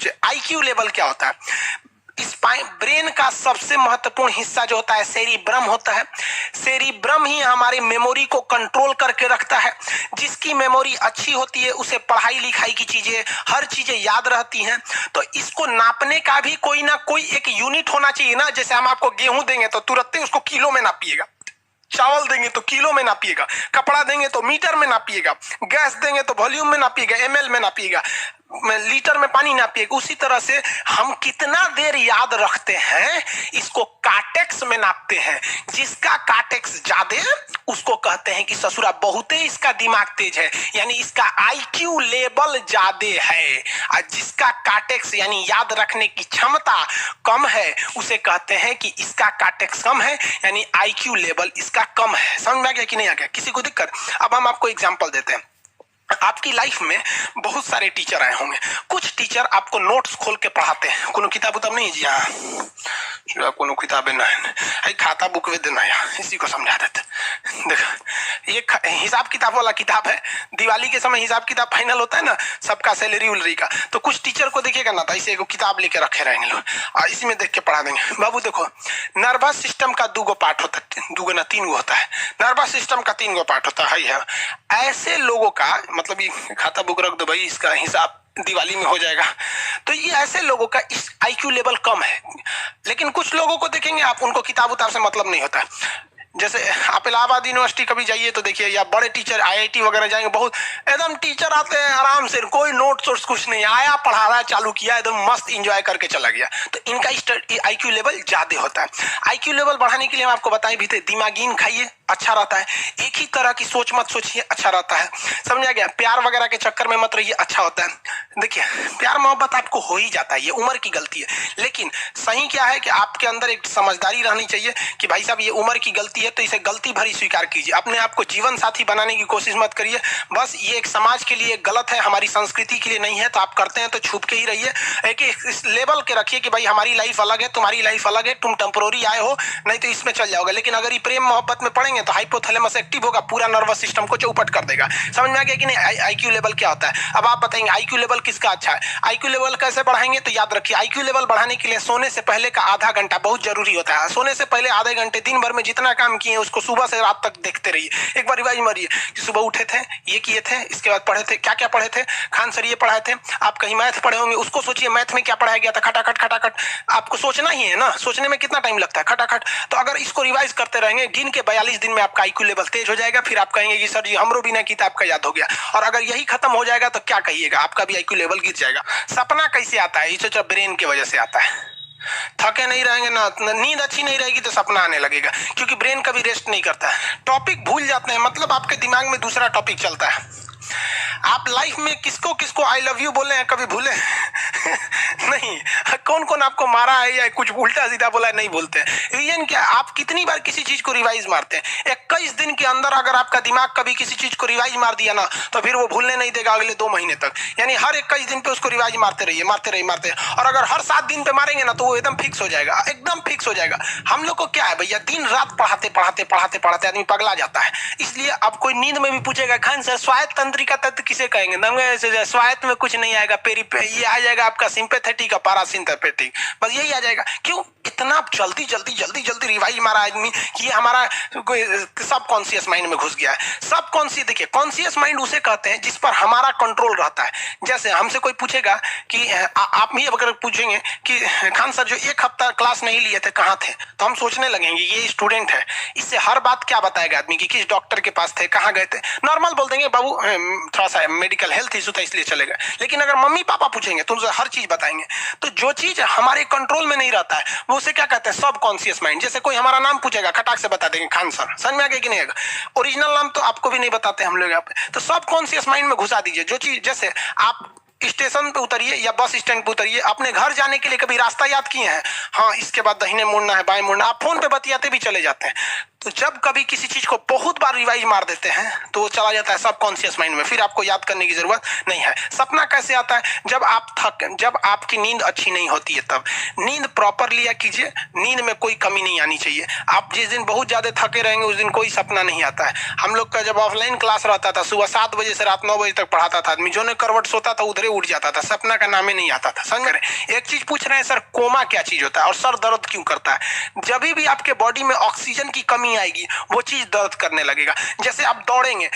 IQ level क्या होता है? ब्रेन का सबसे महत्वपूर्ण हिस्सा जो होता है सेरिब्रम होता है। सेरिब्रम ही हमारी मेमोरी को कंट्रोल करके रखता है। जिसकी मेमोरी अच्छी होती है उसे पढ़ाई लिखाई की चीजें, हर चीजें याद रहती हैं। तो इसको नापने का भी कोई ना कोई एक यूनिट होना चाहिए ना। जैसे हम आपको गेहूं देंगे तो तुरंत ही उसको किलो में नापिएगा, चावल देंगे तो किलो में नापिएगा, कपड़ा देंगे तो मीटर में नापिएगा, गैस देंगे तो वॉल्यूम में नापिएगा, एमएल में नापिएगा, लीटर में पानी नापिएगा। उसी तरह से हम कितना देर याद रखते हैं इसको कार्टेक्स में नापते हैं। जिसका कार्टेक्स ज्यादा उसको कहते हैं कि ससुरा बहुते इसका दिमाग तेज है, यानी इसका आईक्यू लेवल ज्यादा है। और जिसका कार्टेक्स यानी याद रखने की क्षमता कम है उसे कहते हैं कि इसका कार्टेक्स कम है, यानी आईक्यू लेवल इसका कम है। समझ में आ गया कि नहीं आ गया? किसी को दिक्कत? अब हम आपको एग्जांपल देते हैं। आपकी लाइफ में बहुत सारे टीचर आए होंगे। कुछ टीचर आपको नोट्स खोल के पढ़ाते हैं। कोनो किताब उताब नहीं जी? हाँ, कोनो किताबें नहीं, खाता बुक वे देना या इसी को समझा देते। देखो ये हिसाब किताब वाला किताब है। दिवाली के समय हिसाब किताब फाइनल होता है ना, सबका सैलरी उलरी का। तो कुछ टीचर को देखिएगा ना, तो ऐसे एगो किताब लेके रखे रहेंगे लोग और इसी में देख के पढ़ा देंगे। बाबू देखो, नर्वस सिस्टम का 2 पार्ट होता है, 2 ना 3 होता है। नर्वस सिस्टम का 3 पार्ट होता है। ऐसे लोगों का मतलब ये खाता बुक रख दो भाई, इसका हिसाब दिवाली में हो जाएगा। तो ये ऐसे लोगों का इस आईक्यू लेवल कम है। लेकिन कुछ लोगों को देखेंगे आप, उनको किताब उताब से मतलब नहीं होता। जैसे आप इलाहाबाद यूनिवर्सिटी कभी जाइए तो देखिए, या बड़े टीचर आईआईटी वगैरह जाएंगे, बहुत एकदम टीचर आते हैं आराम से, कोई नोट सोर्स कुछ नहीं, आया पढ़ा रहा है, चालू किया, एकदम मस्त एंजॉय करके चला गया। तो इनका आईक्यू लेवल ज्यादा होता है। आईक्यू लेवल बढ़ाने के लिए हम आपको बताए भी थे, दिमागीन खाइए, अच्छा रहता है। एक ही तरह की सोच मत सोचिए, अच्छा रहता है। समझ आ गया? प्यार वगैरह के चक्कर में मत रहिए, अच्छा होता है। देखिए प्यार मोहब्बत आपको हो ही जाता है, ये उम्र की गलती है। लेकिन सही क्या है कि आपके अंदर एक समझदारी रहनी चाहिए कि भाई साहब ये उम्र की गलती है, तो इसे गलती भरी स्वीकार कीजिए। अपने आप को जीवन साथी बनाने की कोशिश मत करिए। बस ये एक समाज के लिए गलत है, हमारी संस्कृति के लिए नहीं है, तो आप करते हैं तो छुप के ही रहिए। एक इस लेवल के रखिए कि भाई हमारी लाइफ अलग है, तुम्हारी लाइफ अलग है, तुम टेम्पोररी आए हो, नहीं तो इसमें चल जाओगे। लेकिन अगर ये प्रेम मोहब्बत में पड़ेंगे तो हाइपोथैलेमस एक्टिव होगा, पूरा नर्वस सिस्टम को चौपट कर देगा। समझ में आ गया कि नहीं? आईक्यू लेवल क्या होता है? अब आप बताएंगे आईक्यू लेवल किसका अच्छा है? आईक्यू लेवल कैसे बढ़ाएंगे? तो याद रखिए, आईक्यू लेवल बढ़ाने के लिए सोने से पहले का आधा घंटा बहुत जरूरी होता है। सोने से पहले आधे घंटे दिन भर में जितना काम किए उसको सुबह से रात तक देखते रहिए। एक बार रिवाइज मारिए कि सुबह उठे थे, ये किए थे, इसके बाद पढ़े थे, क्या क्या पढ़े थे। खान सर ये पढ़ाए थे, आप कहीं मैथ पढ़े होंगे, उसको सोचिए मैथ में क्या पढ़ाया गया था। खटाखट खटाखट आपको सोचना ही है ना, सोचने में कितना टाइम लगता है, खटाखट। तो अगर इसको रिवाइज करते रहेंगे, गिन के 42 दिन में आपका आईक्यू लेवल तेज हो जाएगा। फिर आप कहेंगे कि सर जी हमरो बिना किताब का याद हो गया। और अगर यही खत्म हो जाएगा तो क्या कहिएगा, आपका भी आईक्यू लेवल गिर जाएगा। सपना कैसे आता है? ये ब्रेन की वजह से आता है। थके नहीं रहेंगे ना, नींद अच्छी नहीं रहेगी तो सपना आने लगेगा, क्योंकि ब्रेन कभी रेस्ट नहीं करता है। टॉपिक भूल जाते हैं, मतलब आपके दिमाग में दूसरा टॉपिक चलता है। आप लाइफ में किसको किसको आई लव यू बोले हैं, कभी भूले? नहीं। कौन कौन आपको मारा है या कुछ उल्टा सीधा बोला है, नहीं भूलते। रीजन क्या? आप कितनी बार किसी चीज को रिवाइज मारते हैं। 21 दिन के अंदर अगर आपका दिमाग कभी किसी चीज को रिवाइज मार दिया ना, तो फिर वो भूलने नहीं देगा अगले 2 महीने तक। यानी हर 21 दिन पे उसको रिवाइज मारते रहिए, मारते रहिए, मारते। और अगर हर 7 दिन पे मारेंगे ना तो वो एकदम फिक्स हो जाएगा, एकदम फिक्स हो जाएगा। हम लोग को क्या है भैया, दिन रात पढ़ाते पढ़ाते पढ़ाते पढ़ाते आदमी पगला जाता है। इसलिए अब कोई नींद में भी पूछेगा, खान सर स्वायत्त तंत्रिका तत्व किसे कहेंगे? स्वायत्त में कुछ नहीं आएगा, ये आ जाएगा आपका सिंपैथेटिक और पैरासिम्पैथेटिक, बस यही आ जाएगा। क्यों इतना जल्दी जल्दी जल्दी जल्दी रिवाइज मारा आदमी कि ये हमारा सब कॉन्शियस माइंड में घुस गया है। सब कॉन्शियस, देखिए कॉन्शियस माइंड उसे कहते हैं जिस पर हमारा कंट्रोल रहता है। जैसे हमसे कोई पूछेगा कि आप ही अगर पूछेंगे कि खान सर जो 1 हफ्ता क्लास नहीं लिए थे कहाँ थे, तो हम सोचने लगेंगे ये स्टूडेंट है, इससे हर बात क्या बताएगा आदमी कि किस डॉक्टर के पास थे, कहाँ गए थे। नॉर्मल बोल देंगे बाबू थोड़ा सा मेडिकल हेल्थ इशू था इसलिए चले गए। लेकिन अगर मम्मी पापा पूछेंगे तो उनसे हर चीज बताएंगे। तो जो चीज हमारे कंट्रोल में नहीं रहता है वो उसे क्या कहते हैं, सब कॉन्शियस माइंड। जैसे कोई हमारा नाम पूछेगा, खटाक से बता देंगे खान सर, समझ में आ गया कि नहीं आएगा? ओरिजिनल नाम तो आपको भी नहीं बताते हम लोग यहाँ पे। तो सब कॉन्शियस माइंड में घुसा दीजिए जो चीज। जैसे आप स्टेशन पे उतरिए या बस स्टैंड पे उतरिए, अपने घर जाने के लिए कभी रास्ता याद किए हैं? हाँ, इसके बाद दाहिने मुड़ना है, बाएं मुड़ना। आप फोन पे बतियाते भी चले जाते हैं। तो जब कभी किसी चीज को बहुत बार रिवाइज मार देते हैं तो वो चला जाता है सब कॉन्शियस माइंड में, फिर आपको याद करने की जरूरत नहीं है। सपना कैसे आता है? जब आपकी नींद अच्छी नहीं होती है तब। नींद प्रॉपर लिया कीजिए, नींद में कोई कमी नहीं आनी चाहिए। आप जिस दिन बहुत ज्यादा थके रहेंगे उस दिन कोई सपना नहीं आता है। हम लोग का जब ऑफलाइन क्लास रहता था, सुबह 7 बजे से रात 9 बजे तक पढ़ाता था आदमी, जो ने करवट सोता था उधरे उठ जाता था, सपना का नाम ही नहीं आता था। समझ रहे? एक चीज पूछ रहे हैं सर, कोमा क्या चीज होता है और सर दर्द क्यों करता है? जब भी आपके बॉडी में ऑक्सीजन की कमी आएगी वो चीज दर्द करने लगेगा। जैसे आप दौड़ेंगे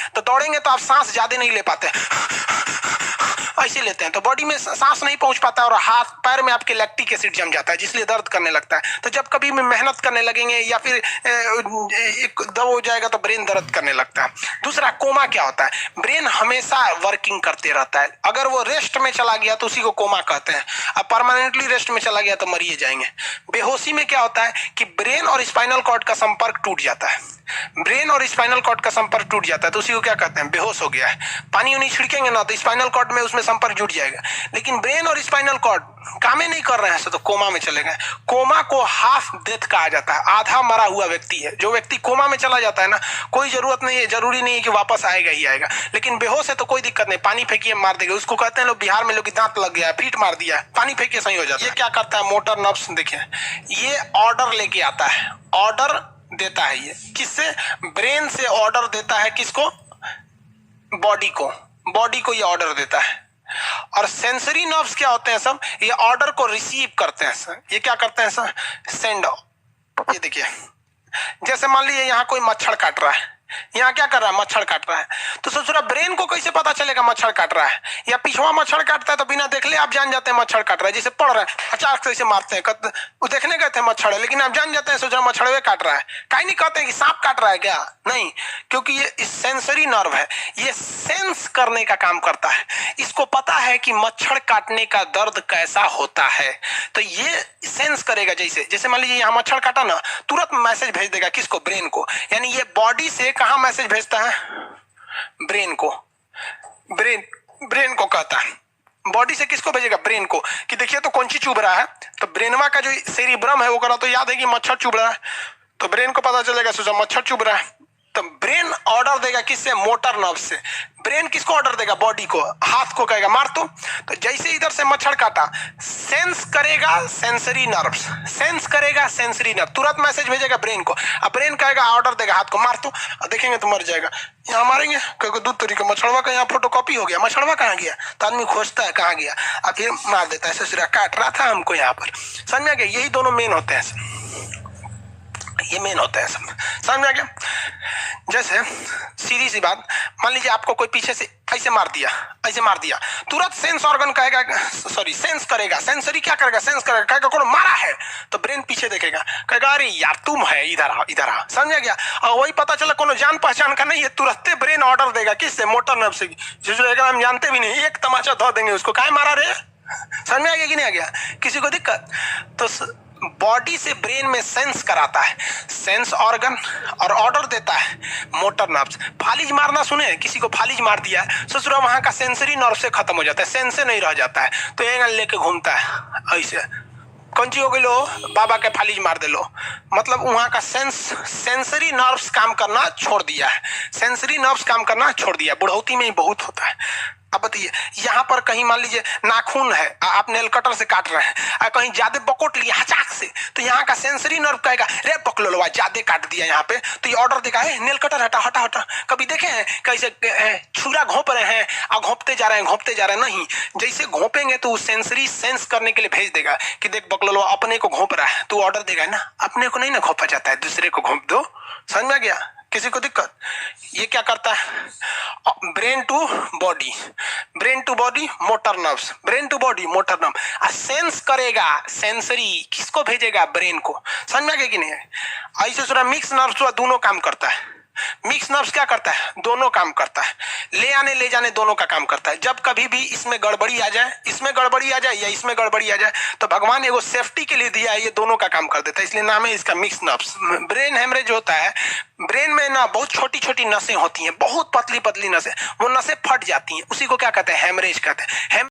तो आप सांस ज्यादा नहीं ले पाते, ऐसे लेते हैं तो बॉडी में सांस नहीं पहुंच पाता और हाथ पैर में आपके लैक्टिक एसिड जम जाता है, जिसलिए दर्द करने लगता है। तो जब कभी भी मेहनत करने लगेंगे या फिर एक दब हो जाएगा तो ब्रेन दर्द करने लगता है। दूसरा, कोमा क्या होता है? ब्रेन हमेशा वर्किंग करते रहता है। अगर वो रेस्ट में चला गया तो उसी को कोमा कहते हैं। अब परमानेंटली रेस्ट में चला गया तो मरिए जाएंगे। बेहोशी में क्या होता है कि ब्रेन और स्पाइनल कॉर्ड का संपर्क टूट जाता है। ब्रेन और स्पाइनल कॉर्ड का संपर्क टूट जाता है तो उसी को क्या कहते हैं? बेहोश हो गया है। पानी उन्हीं छिड़केंगे ना तो स्पाइनल कॉर्ड में उसमें संपर्क जुट जाएगा, लेकिन ब्रेन और स्पाइनल कॉर्ड काम ही नहीं कर रहे हैं तो कोमा में चले गए। कोमा को हाफ डेथ कहा जाता है, आधा मरा हुआ व्यक्ति है। जो व्यक्ति कोमा में चला जाता है ना, कोई जरूरत नहीं है, जरूरी नहीं है कि वापस आएगा ही आएगा, लेकिन बेहोश है तो कोई दिक्कत नहीं, पानी फेंकिए मार देगा। उसको कहते हैं लोग बिहार में लोग दांत लग गया है, फीट मार दिया, पानी फेंकिए सही हो जाता है। ये क्या करता है? मोटर नर्व्स, देखिए ये ऑर्डर लेके आता है, ऑर्डर देता है। ये किससे? ब्रेन से ऑर्डर देता है। किसको? बॉडी को। बॉडी को ये ऑर्डर देता है। और सेंसरी नर्व्स क्या होते हैं सब? ये ऑर्डर को रिसीव करते हैं सर। ये क्या करते हैं सर? सेंड। ये देखिए, जैसे मान लीजिए यहाँ कोई मच्छर काट रहा है, यहाँ क्या कर रहा है? मच्छर काट रहा है। तो सोच रहा ब्रेन को कैसे पता चलेगा मच्छर काट रहा है? या पिछवा मच्छर काटता है तो बिना देख ले आप जान जाते हैं मच्छर काट रहा है। जैसे पढ़ रहे हैं, अचानक से ऐसे मारते हैं, वो देखने गए थे मच्छर है, लेकिन आप जान जाते हैं, सोच रहे मच्छर काट रहा है। कहीं नहीं कहते हैं कि सांप काट रहा है क्या? नहीं, क्योंकि ये सेंसरी नर्व है, ये सेंस करने का काम करता है। इसको पता है कि मच्छर काटने का दर्द कैसा होता है, तो ये सेंस करेगा। जैसे जैसे मान लीजिए यहाँ मच्छर काटा ना, तुरंत मैसेज भेज देगा। किसको? ब्रेन को। यानी ये बॉडी से कहाँ मैसेज भेजता है? ब्रेन को। ब्रेन को कहता है। बॉडी से किसको भेजेगा? ब्रेन को, कि देखिए तो कौन सी चुभ रहा है। तो ब्रेनवा का जो सेरिब्रम है वो करा तो याद है कि मच्छर चुभ रहा है, तो ब्रेन को पता चलेगा सोचा मच्छर चुभ रहा है। तो ब्रेन ऑर्डर देगा किससे? मोटर नर्व से। ब्रेन किसको ऑर्डर देगा? बॉडी को। हाथ को कहेगा मार तो जैसे इधर से मच्छर काटा, सेंस करेगा सेंसरी नर्व्स, सेंस करेगा सेंसरी नर्व, तुरंत मैसेज भेजेगा ब्रेन को। अब ब्रेन कहेगा, ऑर्डर देगा हाथ को मार तो, देखेंगे तो मर जाएगा। यहाँ मारेंगे, कहेगा दूध तरीके मच्छरवा का यहाँ फोटोकॉपी हो गया, मच्छरवा कहाँ गया? तो आदमी खोजता है कहाँ गया, अब फिर मार देता है। ससुरा काट रहा था हमको यहाँ पर। समझ में आ गया? यही दोनों मेन होते हैं, ये मेन होता है सब। समझ में आ गया? जैसे सीधी सी बात, मान लीजिए आपको कोई पीछे से ऐसे मार दिया, ऐसे मार दिया, तुरंत सेंस ऑर्गन कहेगा, सॉरी सेंस करेगा, सेंसरी क्या करेगा? सेंस करेगा, कहेगा कौन मारा है? तो ब्रेन पीछे देखेगा, कहेगा अरे यार तुम है, इधर आओ इधर आओ। समझ में गया? और वही पता चला कोनो जान पहचान का नहीं है, तुरंत ब्रेन ऑर्डर देगा किससे? मोटर नर्व से। जिसको हम जानते भी नहीं, एक तमाचा धो देंगे उसको, काहे मारा रे? समझ में आ गया कि नहीं आ गया? किसी को दिक्कत? तो बॉडी से ब्रेन में सेंस कराता है, सेंस ऑर्गन, और ऑर्डर देता है मोटर नर्व्स। फालिज मारना सुने? किसी को फालिज मार दिया है, ससुरा वहां का सेंसरी नर्व से खत्म हो जाता है, सेंस से नहीं रह जाता है, तो एंगल लेके घूमता है ऐसे। कौन ची हो गई लो? बाबा के फालिज मार दे लो, मतलब वहां का सेंसरी नर्व्स काम करना छोड़ दिया है, सेंसरी नर्व्स काम करना छोड़ दिया। बुढ़ौती में ही बहुत होता है। अब बताइए, यहाँ पर कहीं मान लीजिए नाखून है, आप नेल कटर से काट रहे हैं, कहीं ज्यादा बकोट लिया हचाक से, तो यहाँ का सेंसरी नर्व कहेगा रे बकलोलवा ज्यादा काट दिया यहाँ पे, तो ये ऑर्डर देगा नेल कटर हटा हटा हटा। कभी देखे हैं कैसे छुरा घोंप रहे हैं और घोंपते जा रहे हैं, घोंपते जा रहे हैं? नहीं, जैसे घोंपेंगे तो सेंसरी सेंस करने के लिए भेज देगा कि देख बकलोलवा अपने को घोंप रहा है, तो ऑर्डर देगा ना, अपने को नहीं ना घोंपा जाता है, दूसरे को घोंप दो। समझ में गया? किसी को दिक्कत? ये क्या करता है? Brain to body, brain to body motor nerves, brain to body motor nerve. Sense करेगा, सेंसरी किसको भेजेगा? ब्रेन को। समझ में आ गया कि नहीं? ऐसे सुना मिक्स नर्व्स दोनों काम करता है। मिक्स नर्व्स क्या करता है? दोनों काम करता है, ले आने ले जाने दोनों का काम करता है। जब कभी भी इसमें गड़बड़ी आ जाए, इसमें गड़बड़ी आ जाए या इसमें गड़बड़ी आ जाए, तो भगवान एगो सेफ्टी के लिए दिया है, ये दोनों का काम कर देता है, इसलिए नाम है इसका मिक्स नर्व्स। ब्रेन हेमरेज होता है, ब्रेन में ना बहुत छोटी छोटी नसें होती हैं, बहुत पतली पतली नसें, वो नसें फट जाती हैं, उसी को क्या कहते हैं? हेमरेज कहते हैं।